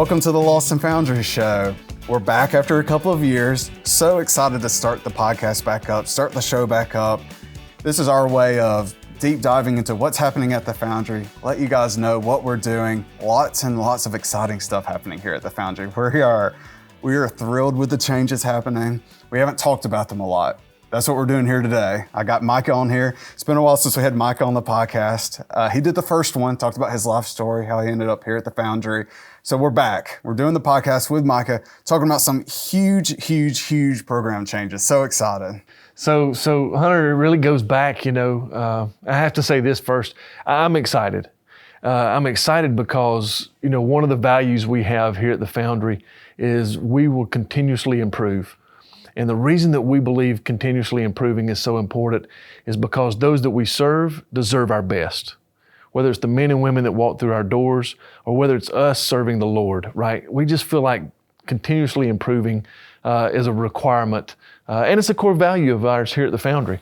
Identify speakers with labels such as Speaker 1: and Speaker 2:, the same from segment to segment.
Speaker 1: Welcome to the Lost and Foundry Show. We're back after a couple of years. So excited to start the podcast back up, start the show back up. This is our way of deep diving into what's happening at the Foundry, let you guys know what we're doing. Lots and lots of exciting stuff happening here at the Foundry. We are thrilled with the changes happening. We haven't talked about them a lot. That's what we're doing here today. I got Micah on here. It's been a while since we had Micah on the podcast. He did the first one, talked about his life story, how he ended up here at the Foundry. So we're back. We're doing the podcast with Micah, talking about some huge program changes. So excited.
Speaker 2: So Hunter, it really goes back, I have to say this first. I'm excited. I'm excited because, one of the values we have here at the Foundry is we will continuously improve. And the reason that we believe continuously improving is so important is because those that we serve deserve our best. Whether it's the men and women that walk through our doors or whether it's us serving the Lord, right? We just feel like continuously improving is a requirement. And it's a core value of ours here at the Foundry.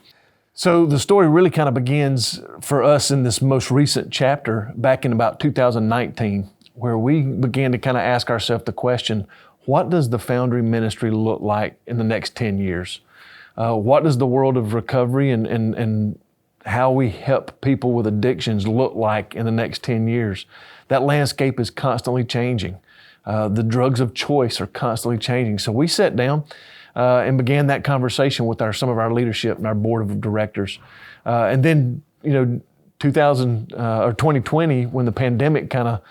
Speaker 2: So the story really kind of begins for us in this most recent chapter back in about 2019, where we began to kind of ask ourselves the question, what does the Foundry ministry look like in the next 10 years? What does the world of recovery and how we help people with addictions look like in the next 10 years? That landscape is constantly changing. The drugs of choice are constantly changing. So we sat down and began that conversation with some of our leadership and our board of directors. And then, 2020, when the pandemic kind of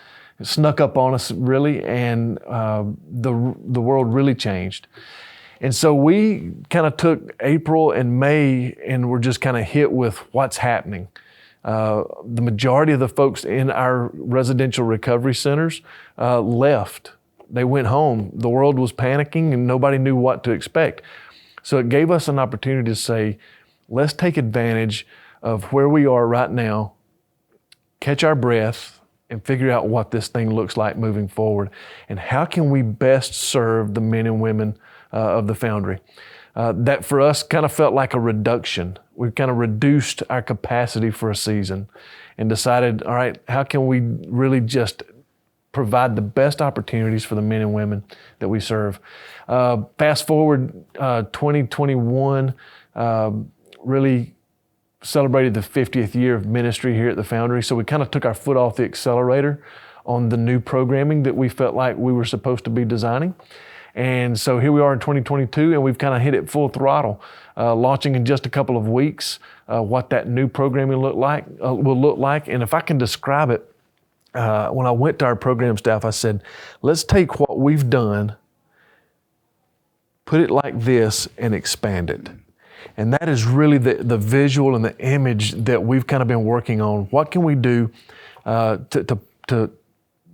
Speaker 2: snuck up on us really, and the world really changed. And so we kind of took April and May and were just kind of hit with what's happening. The majority of the folks in our residential recovery centers left. They went home. The world was panicking and nobody knew what to expect. So it gave us an opportunity to say, let's take advantage of where we are right now, catch our breath, and figure out what this thing looks like moving forward. And how can we best serve the men and women of the Foundry? That for us kind of felt like a reduction. We've kind of reduced our capacity for a season and decided, all right, how can we really just provide the best opportunities for the men and women that we serve? Fast forward 2021, really celebrated the 50th year of ministry here at the Foundry. So we kind of took our foot off the accelerator on the new programming that we felt like we were supposed to be designing. And so here we are in 2022, and we've kind of hit it full throttle, launching in just a couple of weeks what that new programming will look like. And if I can describe it, when I went to our program staff, I said, let's take what we've done, put it like this, and expand it. And that is really the visual and the image that we've kind of been working on. What can we do to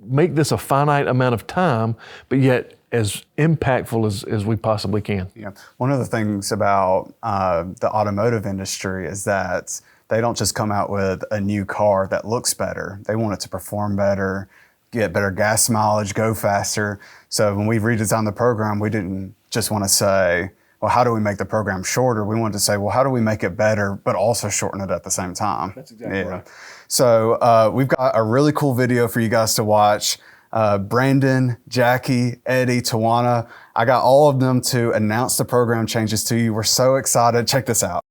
Speaker 2: make this a finite amount of time, but yet as impactful as we possibly can?
Speaker 1: Yeah. One of the things about the automotive industry is that they don't just come out with a new car that looks better. They want it to perform better, get better gas mileage, go faster. So when we redesigned the program, we didn't just want to say, well, how do we make the program shorter? We wanted to say, well, how do we make it better, but also shorten it at the same time?
Speaker 2: That's exactly right.
Speaker 1: So we've got a really cool video for you guys to watch. Brandon, Jackie, Eddie, Tawana, I got all of them to announce the program changes to you. We're so excited. Check this out.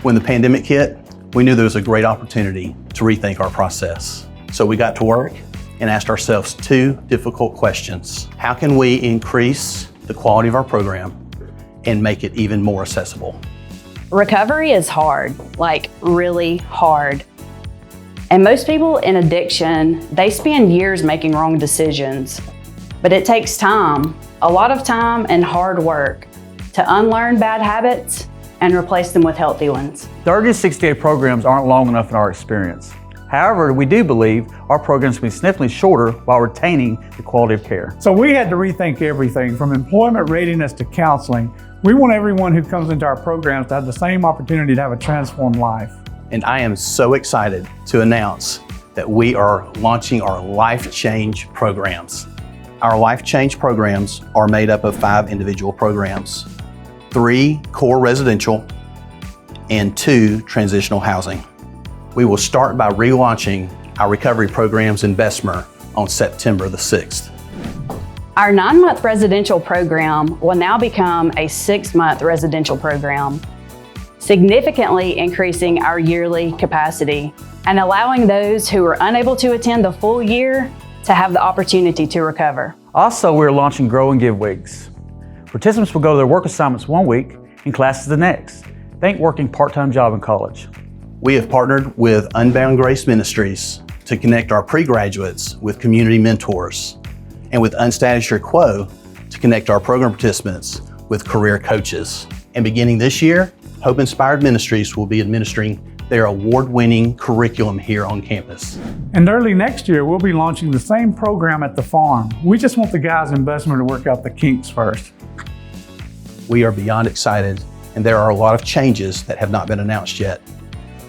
Speaker 3: When the pandemic hit, we knew there was a great opportunity to rethink our process. So we got to work and asked ourselves two difficult questions. How can we increase the quality of our program and make it even more accessible?
Speaker 4: Recovery is hard, like really hard. And most people in addiction, they spend years making wrong decisions. But it takes time, a lot of time and hard work to unlearn bad habits and replace them with healthy ones.
Speaker 5: 30 to 60 day programs aren't long enough in our experience. However, we do believe our programs can be significantly shorter while retaining the quality of care.
Speaker 6: So we had to rethink everything from employment readiness to counseling. We want everyone who comes into our programs to have the same opportunity to have a transformed life.
Speaker 3: And I am so excited to announce that we are launching our Life Change programs. Our Life Change programs are made up of 5 individual programs, 3 core residential, and 2 transitional housing. We will start by relaunching our recovery programs in Bessemer on September the 6th.
Speaker 4: Our 9-month residential program will now become a 6-month residential program, significantly increasing our yearly capacity and allowing those who are unable to attend the full year to have the opportunity to recover.
Speaker 5: Also, we're launching Grow and Give weeks. Participants will go to their work assignments one week and classes the next. Think working part-time job in college.
Speaker 3: We have partnered with Unbound Grace Ministries to connect our pre-graduates with community mentors, and with Unstatus Your Quo to connect our program participants with career coaches. And beginning this year, Hope Inspired Ministries will be administering their award-winning curriculum here on campus.
Speaker 6: And early next year, we'll be launching the same program at the farm. We just want the guys in Bessemer to work out the kinks first.
Speaker 3: We are beyond excited, and there are a lot of changes that have not been announced yet,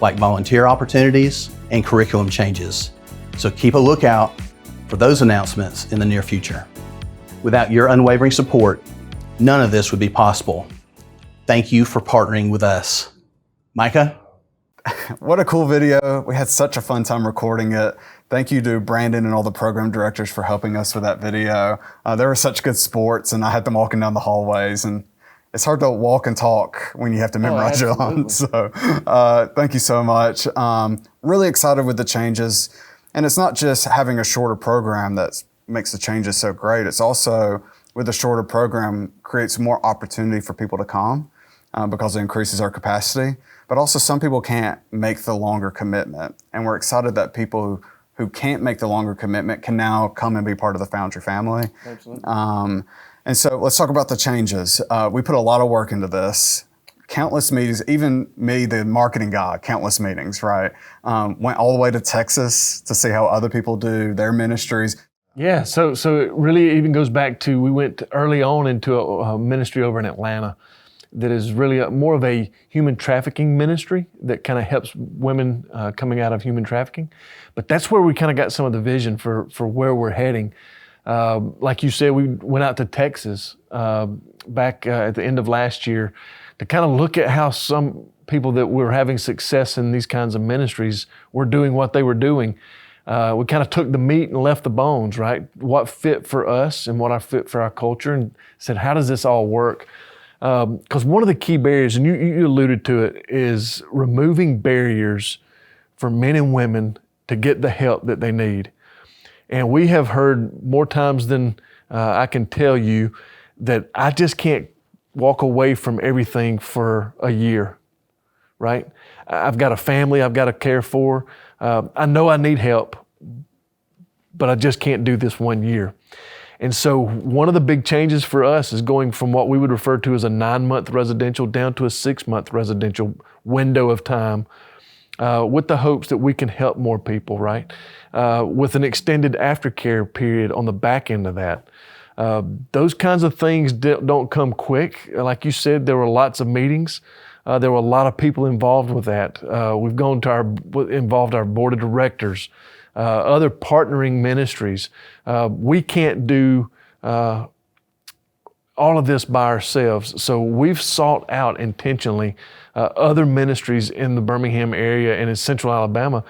Speaker 3: like volunteer opportunities and curriculum changes. So keep a lookout for those announcements in the near future. Without your unwavering support, none of this would be possible. Thank you for partnering with us. Micah?
Speaker 1: What a cool video. We had such a fun time recording it. Thank you to Brandon and all the program directors for helping us with that video. They were such good sports, and I had them walking down the hallways, and it's hard to walk and talk when you have to memorize your lines. So thank you so much. Really excited with the changes. And it's not just having a shorter program that makes the changes so great. It's also, with a shorter program, creates more opportunity for people to come because it increases our capacity. But also, some people can't make the longer commitment. And we're excited that people who can't make the longer commitment can now come and be part of the Foundry family.
Speaker 2: Absolutely.
Speaker 1: And so let's talk about the changes. We put a lot of work into this. Countless meetings, even me, the marketing guy, countless meetings, right? Went all the way to Texas to see how other people do their ministries.
Speaker 2: Yeah, so it really even goes back to, we went early on into a ministry over in Atlanta that is really more of a human trafficking ministry that kind of helps women coming out of human trafficking. But that's where we kind of got some of the vision for where we're heading. Like you said, we went out to Texas back at the end of last year to kind of look at how some people that were having success in these kinds of ministries were doing what they were doing. We kind of took the meat and left the bones, right? What fit for us and what fit for our culture, and said, how does this all work? Because one of the key barriers, and you alluded to it, is removing barriers for men and women to get the help that they need. And we have heard more times than I can tell you that I just can't walk away from everything for a year, right? I've got a family I've got to care for. I know I need help, but I just can't do this 1 year. And so one of the big changes for us is going from what we would refer to as a 9-month residential down to a 6-month residential window of time, with the hopes that we can help more people, right? With an extended aftercare period on the back end of that. Those kinds of things don't come quick. Like you said, there were lots of meetings. There were a lot of people involved with that. We've gone to involved our board of directors, other partnering ministries. We can't do all of this by ourselves. So we've sought out intentionally other ministries in the Birmingham area and in Central Alabama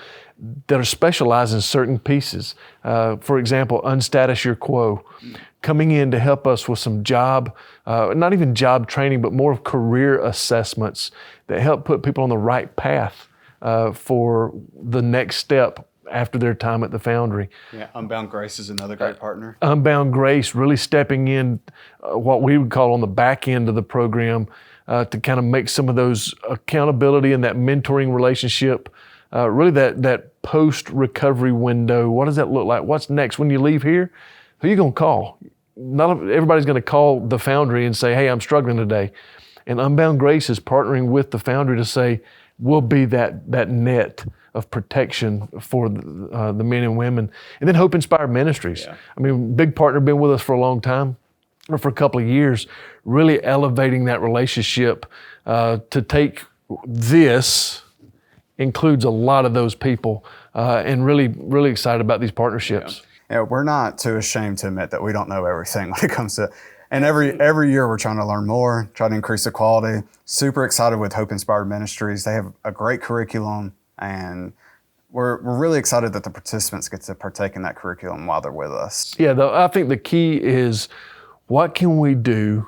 Speaker 2: that are specialized in certain pieces. For example, Unstatus Your Quo, coming in to help us with some job, not even job training, but more of career assessments that help put people on the right path for the next step after their time at the Foundry.
Speaker 1: Yeah, Unbound Grace is another great partner.
Speaker 2: Unbound Grace really stepping in what we would call on the back end of the program to kind of make some of those accountability and that mentoring relationship, really that post-recovery window. What does that look like? What's next? When you leave here, who are you going to call? Not everybody's going to call the Foundry and say, hey, I'm struggling today. And Unbound Grace is partnering with the Foundry to say, we'll be that net of protection for the men and women. And then Hope Inspired Ministries. Yeah. I mean, big partner, been with us for a long time, or for a couple of years, really elevating that relationship to take this, includes a lot of those people, and really, really excited about these partnerships.
Speaker 1: Yeah. we're not too ashamed to admit that we don't know everything when it comes to, and every year we're trying to learn more, try to increase the quality. Super excited with Hope Inspired Ministries. They have a great curriculum, and we're really excited that the participants get to partake in that curriculum while they're with us.
Speaker 2: Yeah, I think the key is, what can we do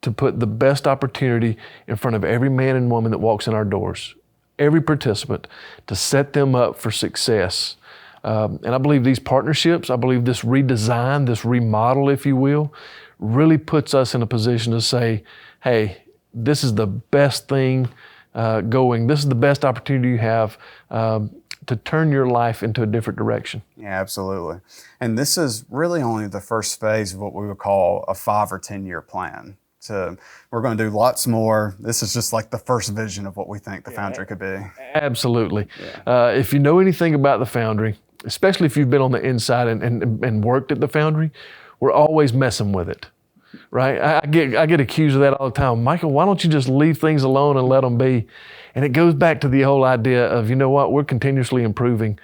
Speaker 2: to put the best opportunity in front of every man and woman that walks in our doors, every participant, to set them up for success. And I believe these partnerships, I believe this redesign, this remodel, if you will, really puts us in a position to say, hey, this is the best thing going. This is the best opportunity you have to turn your life into a different direction.
Speaker 1: Yeah, absolutely. And this is really only the first phase of what we would call a 5 or 10 year plan. So we're going to do lots more. This is just like the first vision of what we think the Foundry could be.
Speaker 2: Absolutely. If you know anything about the Foundry, especially if you've been on the inside and worked at the Foundry, we're always messing with it, right? I get accused of that all the time. Micah, why don't you just leave things alone and let them be? And it goes back to the whole idea of, you know what, we're continuously improving.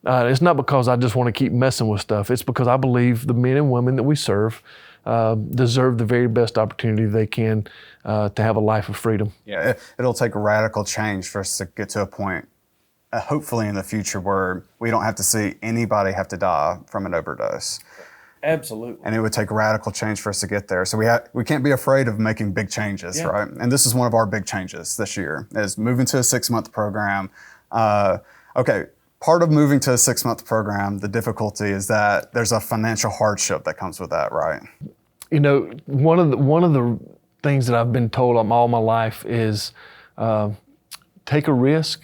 Speaker 2: It's not because I just want to keep messing with stuff. It's because I believe the men and women that we serve deserve the very best opportunity they can to have a life of freedom.
Speaker 1: Yeah, it'll take a radical change for us to get to a point, hopefully in the future, where we don't have to see anybody have to die from an overdose.
Speaker 2: Absolutely.
Speaker 1: And it would take radical change for us to get there. So we can't be afraid of making big changes, right? And this is one of our big changes this year, is moving to a 6-month program. Part of moving to a 6-month program, the difficulty is that there's a financial hardship that comes with that, right?
Speaker 2: You know, one of the things that I've been told all my life is take a risk,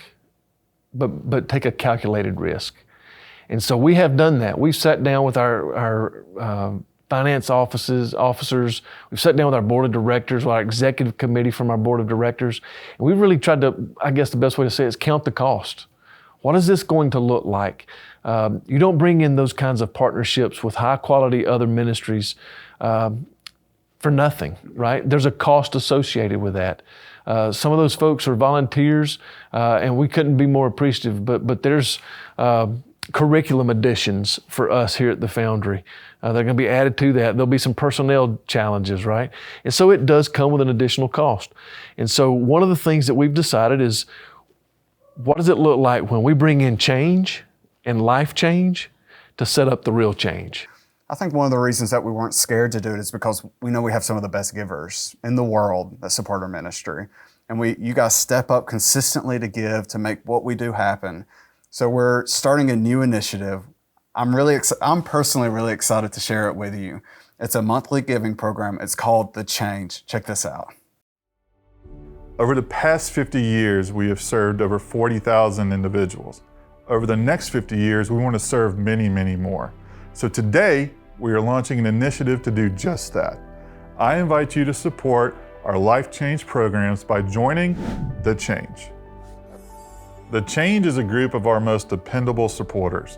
Speaker 2: but take a calculated risk. And so we have done that. We've sat down with our finance officers. We've sat down with our board of directors, with our executive committee from our board of directors. And we've really tried to, I guess the best way to say it is count the cost. What is this going to look like? You don't bring in those kinds of partnerships with high quality other ministries for nothing, right? There's a cost associated with that. Some of those folks are volunteers, and we couldn't be more appreciative, but there's curriculum additions for us here at the Foundry. They're going to be added to that. There'll be some personnel challenges, right? And so it does come with an additional cost. And so one of the things that we've decided is, what does it look like when we bring in change and life change to set up the real change?
Speaker 1: I think one of the reasons that we weren't scared to do it is because we know we have some of the best givers in the world that support our ministry. And you guys step up consistently to give, to make what we do happen. So we're starting a new initiative. I'm personally really excited to share it with you. It's a monthly giving program. It's called The Change. Check this out.
Speaker 7: Over the past 50 years, we have served over 40,000 individuals. Over the next 50 years, we want to serve many, many more. So today, we are launching an initiative to do just that. I invite you to support our Life Change programs by joining The Change. The Change is a group of our most dependable supporters,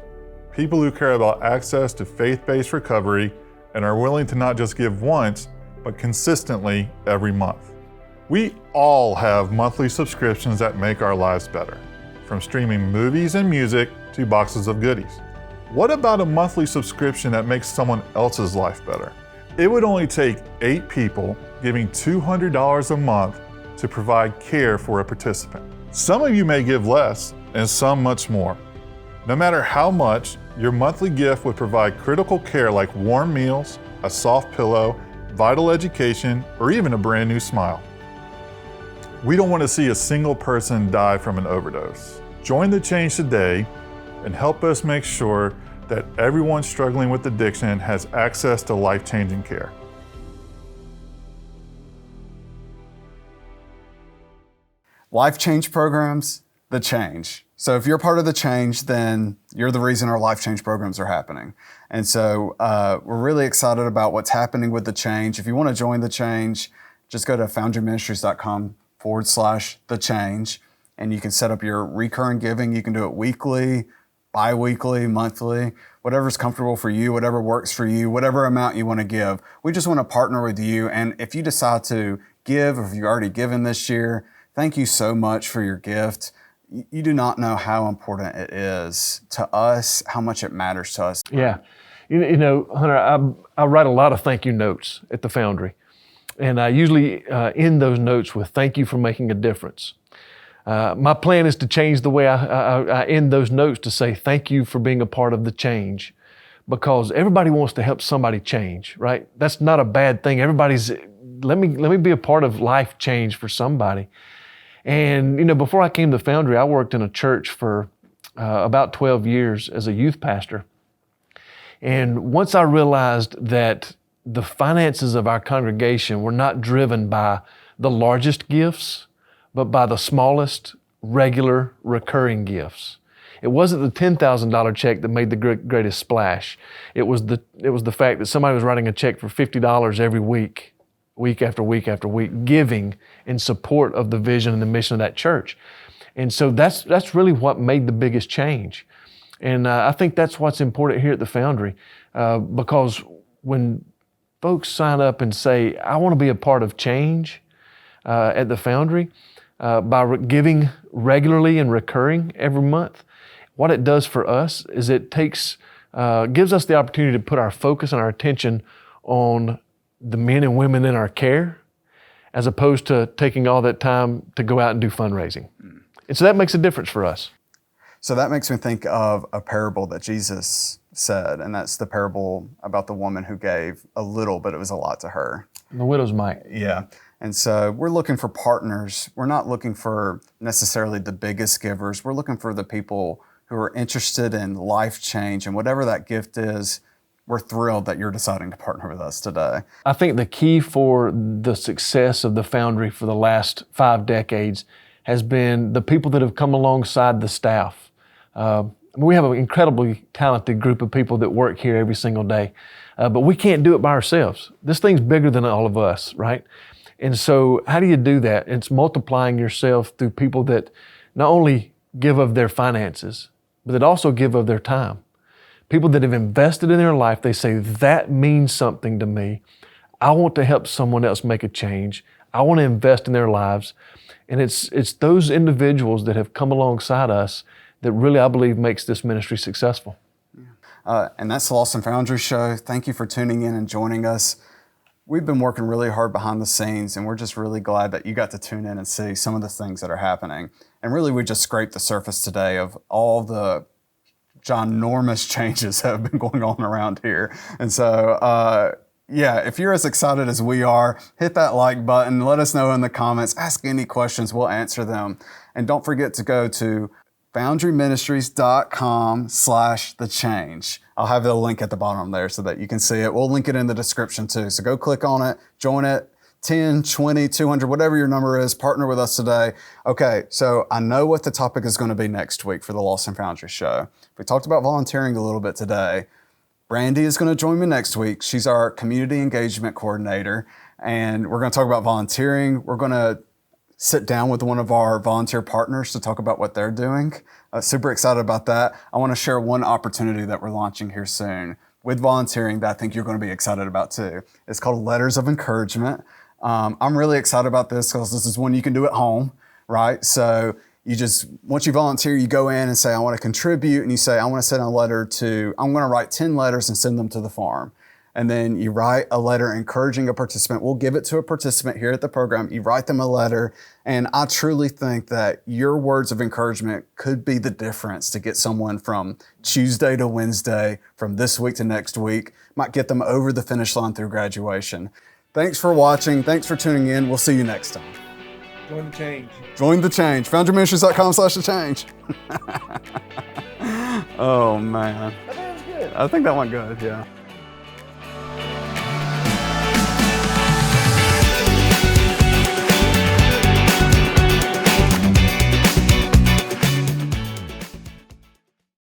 Speaker 7: people who care about access to faith-based recovery and are willing to not just give once, but consistently every month. We all have monthly subscriptions that make our lives better, from streaming movies and music to boxes of goodies. What about a monthly subscription that makes someone else's life better? It would only take 8 people giving $200 a month to provide care for a participant. Some of you may give less, and some much more. No matter how much, your monthly gift would provide critical care like warm meals, a soft pillow, vital education, or even a brand new smile. We don't want to see a single person die from an overdose. Join The Change today and help us make sure that everyone struggling with addiction has access to life-changing care.
Speaker 1: Life Change programs, The Change. So if you're part of The Change, then you're the reason our Life Change programs are happening. And so we're really excited about what's happening with The Change. If you want to join The Change, just go to foundryministries.com/The Change, and you can set up your recurring giving. You can do it weekly, bi-weekly, monthly, whatever's comfortable for you, whatever works for you, whatever amount you want to give. We just want to partner with you. And if you decide to give, or if you've already given this year, thank you so much for your gift. You do not know how important it is to us, how much it matters to us.
Speaker 2: Yeah. You know, Hunter, I write a lot of thank you notes at the Foundry. And I usually end those notes with thank you for making a difference. My plan is to change the way I end those notes to say thank you for being a part of the change, because everybody wants to help somebody change, right? That's not a bad thing. Let me be a part of life change for somebody. And, you know, before I came to Foundry, I worked in a church for about 12 years as a youth pastor. And once I realized that the finances of our congregation were not driven by the largest gifts, but by the smallest, regular, recurring gifts. It wasn't the $10,000 check that made the greatest splash. It was the fact that somebody was writing a check for $50 every week, week after week after week, giving in support of the vision and the mission of that church. And so that's really what made the biggest change. And I think that's what's important here at the Foundry, because when folks sign up and say, I want to be a part of change at the Foundry, by giving regularly and recurring every month, what it does for us is it gives us the opportunity to put our focus and our attention on the men and women in our care, as opposed to taking all that time to go out and do fundraising. And so that makes a difference for us.
Speaker 1: So that makes me think of a parable that Jesus said, and that's the parable about the woman who gave a little, but it was a lot to her.
Speaker 2: The widow's mite.
Speaker 1: Yeah. And so we're looking for partners. We're not looking for necessarily the biggest givers. We're looking for the people who are interested in life change, and whatever that gift is, we're thrilled that you're deciding to partner with us today.
Speaker 2: I think the key for the success of the Foundry for the last 5 decades has been the people that have come alongside the staff. We have an incredibly talented group of people that work here every single day, but we can't do it by ourselves. This thing's bigger than all of us, right? And so how do you do that? It's multiplying yourself through people that not only give of their finances, but that also give of their time. People that have invested in their life, they say, that means something to me. I want to help someone else make a change. I want to invest in their lives. And it's those individuals that have come alongside us that really, I believe, makes this ministry successful.
Speaker 1: And that's the Lost and Foundry Show. Thank you for tuning in and joining us. We've been working really hard behind the scenes, and we're just really glad that you got to tune in and see some of the things that are happening. And really, we just scraped the surface today of all the ginormous changes that have been going on around here. And so, if you're as excited as we are, hit that like button. Let us know in the comments. Ask any questions. We'll answer them. And don't forget to go to foundryministries.com/thechange. I'll have the link at the bottom there so that you can see it. We'll link it in the description too. So go click on it, join it, 10, 20, 200, whatever your number is, partner with us today. Okay, so I know what the topic is going to be next week for the Lost and Foundry Show. We talked about volunteering a little bit today. Brandy is going to join me next week. She's our community engagement coordinator, and we're going to talk about volunteering. We're going to sit down with one of our volunteer partners to talk about what they're doing. Super excited about that. I want to share one opportunity that we're launching here soon with volunteering that I think you're going to be excited about too. It's called Letters of Encouragement. I'm really excited about this because this is one you can do at home, right? So once you volunteer, you go in and say, I want to contribute, and you say, I want to send I'm going to write 10 letters and send them to the farm. And then you write a letter encouraging a participant. We'll give it to a participant here at the program. You write them a letter. And I truly think that your words of encouragement could be the difference to get someone from Tuesday to Wednesday, from this week to next week, might get them over the finish line through graduation. Thanks for watching. Thanks for tuning in. We'll see you next time.
Speaker 2: Join the change.
Speaker 1: Join the change. foundryministries.com/thechange. Oh, man.
Speaker 2: That was good.
Speaker 1: I think that went good, yeah.